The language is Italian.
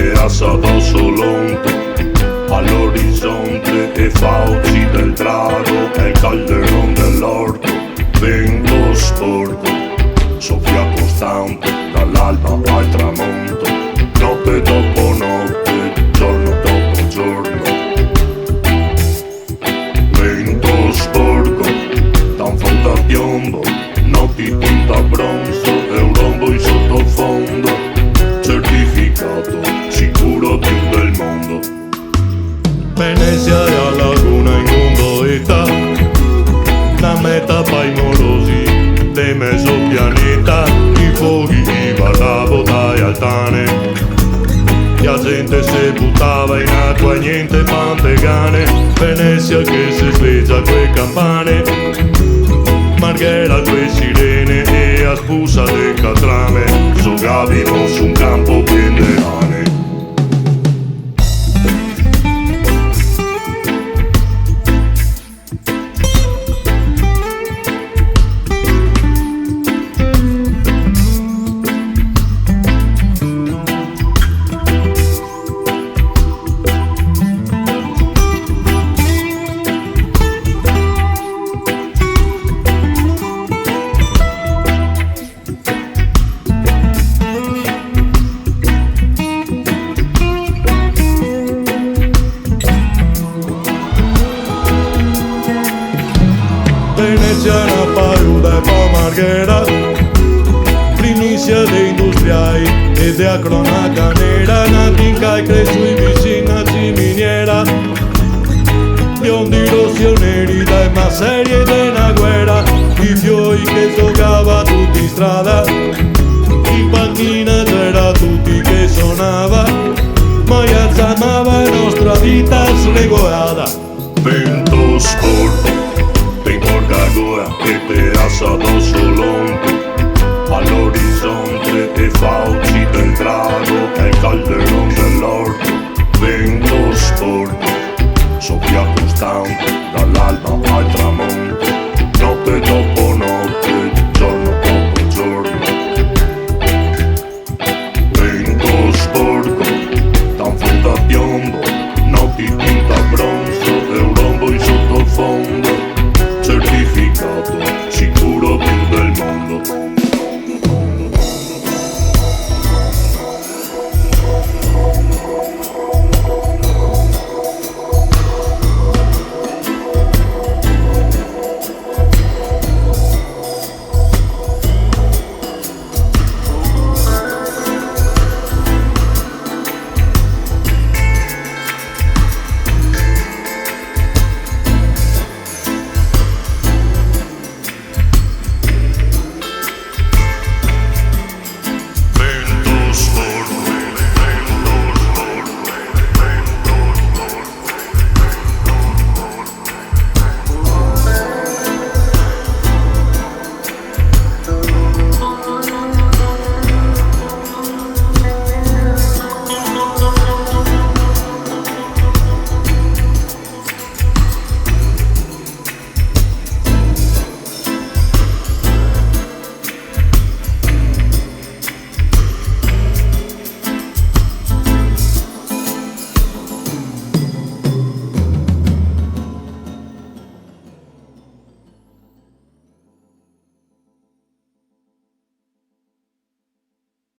te asado solonto all'orizzonte e fauci del drago e il calderone dell'orto. Vento sporco, soffia costante dall'alba al tramonto, notte dopo notte, giorno dopo giorno. Vento sporco, da un fondo a piombo, notti tinta bronzo e un rombo in sottofondo, certificato, sicuro più del mondo. Venezia e a laguna in gondoletta, la meta pai morosi de mezzo pianeta, i fuochi di Valavo dai altane, la gente se buttava in acqua e niente pantegane. Venezia che si sveglia quei campane, Marghera quei sirene e a spusa de catrame, giocavimo su un campo pieno di rane. Venezia una paluda e pa Marghera, primizia de industriai e de a cronaca nera, natinca e cresciui vicina di miniera, biondi rossi e neri dai ma serie de una guerra, i fiori che giocava tutti in strada, in panchina c'era tutti che suonava, ma alzava la nostra vita sregoiata. Vento sporco, te importa goa e te asado solonto all'orizzonte e fauci del drago e il calderone